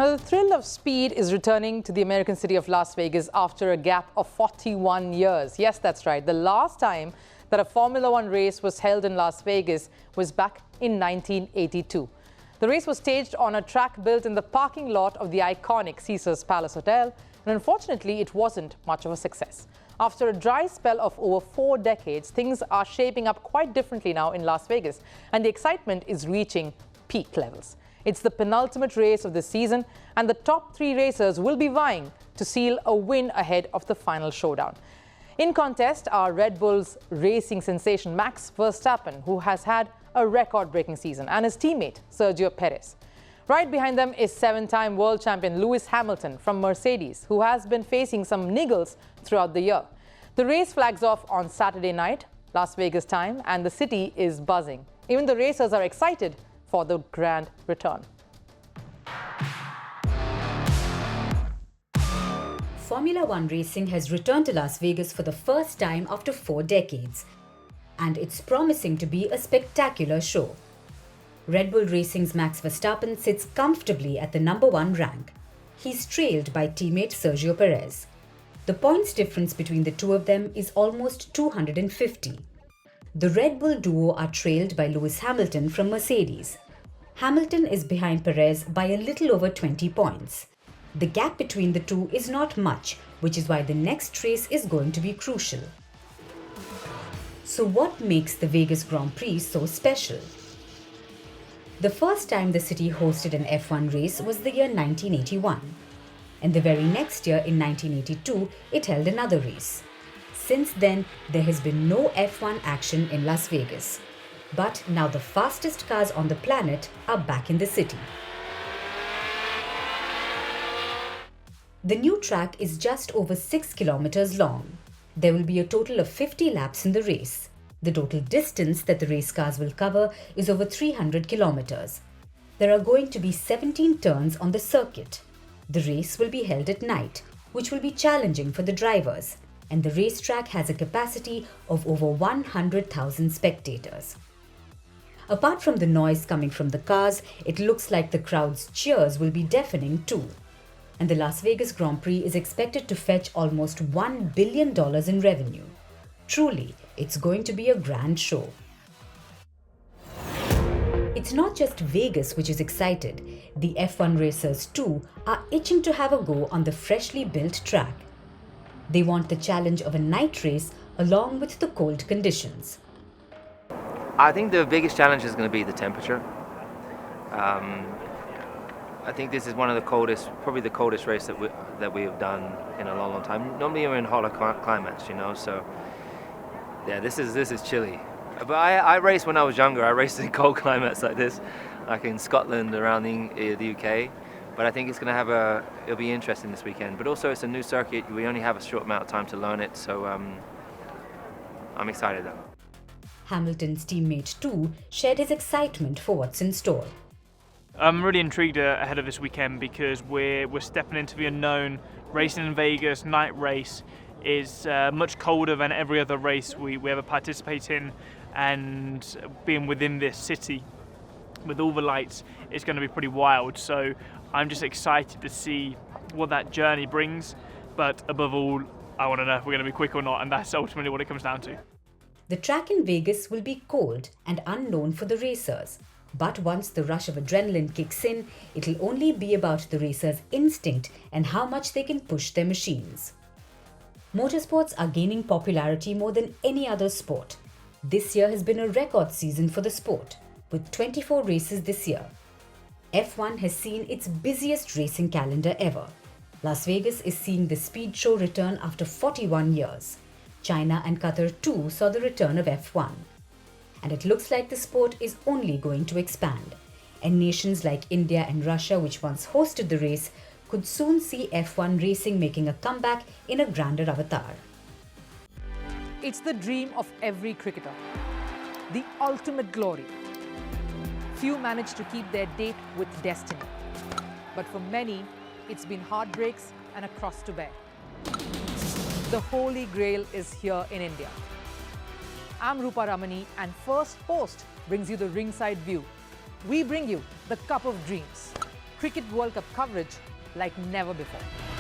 Now, the thrill of speed is returning to the American city of Las Vegas after a gap of 41 years. Yes, that's right. The last time that a Formula One race was held in Las Vegas was back in 1982. The race was staged on a track built in the parking lot of the iconic Caesars Palace Hotel, and unfortunately, it wasn't much of a success. After a dry spell of over 4 decades, things are shaping up quite differently now in Las Vegas, and the excitement is reaching peak levels. It's the penultimate race of the season, and the top 3 racers will be vying to seal a win ahead of the final showdown. In contest are Red Bull's racing sensation Max Verstappen, who has had a record-breaking season, and his teammate Sergio Perez. Right behind them is 7-time world champion Lewis Hamilton from Mercedes, who has been facing some niggles throughout the year. The race flags off on Saturday night, Las Vegas time, and the city is buzzing. Even the racers are excited for the grand return. Formula One racing has returned to Las Vegas for the first time after 4 decades, and it's promising to be a spectacular show. Red Bull Racing's Max Verstappen sits comfortably at the #1 rank. He's trailed by teammate Sergio Perez. The points difference between the two of them is almost 250. The Red Bull duo are trailed by Lewis Hamilton from Mercedes. Hamilton is behind Perez by a little over 20 points. The gap between the two is not much, which is why the next race is going to be crucial. So what makes the Vegas Grand Prix so special? The first time the city hosted an F1 race was the year 1981. And the very next year, in 1982, it held another race. Since then, there has been no F1 action in Las Vegas. But now the fastest cars on the planet are back in the city. The new track is just over 6 kilometers long. There will be a total of 50 laps in the race. The total distance that the race cars will cover is over 300 kilometers. There are going to be 17 turns on the circuit. The race will be held at night, which will be challenging for the drivers, and the racetrack has a capacity of over 100,000 spectators. Apart from the noise coming from the cars, it looks like the crowd's cheers will be deafening too. And the Las Vegas Grand Prix is expected to fetch almost $1 billion in revenue. Truly, it's going to be a grand show. It's not just Vegas which is excited. The F1 racers too are itching to have a go on the freshly built track. They want the challenge of a night race along with the cold conditions. I think the biggest challenge is going to be the temperature. I think this is one of the coldest, probably the coldest race that we have done in a long time. Normally we're in hotter climates, so yeah, this is chilly. But I raced when I was younger. I raced in cold climates like this, like in Scotland, around the UK. But I think it's going to it'll be interesting this weekend. But also it's a new circuit. We only have a short amount of time to learn it, so I'm excited though. Hamilton's teammate too shared his excitement for what's in store. I'm really intrigued ahead of this weekend because we're stepping into the unknown. Racing in Vegas, night race, is much colder than every other race we ever participate in, and being within this city with all the lights is going to be pretty wild. So I'm just excited to see what that journey brings, but above all, I want to know if we're going to be quick or not, and that's ultimately what it comes down to. The track in Vegas will be cold and unknown for the racers. But once the rush of adrenaline kicks in, it'll only be about the racers' instinct and how much they can push their machines. Motorsports are gaining popularity more than any other sport. This year has been a record season for the sport, with 24 races this year. F1 has seen its busiest racing calendar ever. Las Vegas is seeing the speed show return after 41 years. China and Qatar too saw the return of F1. And it looks like the sport is only going to expand. And nations like India and Russia, which once hosted the race, could soon see F1 racing making a comeback in a grander avatar. It's the dream of every cricketer, the ultimate glory. Few manage to keep their date with destiny. But for many, it's been heartbreaks and a cross to bear. The Holy Grail is here in India. I'm Rupha Ramani, and Firstpost brings you the ringside view. We bring you the cup of dreams. Cricket World Cup coverage like never before.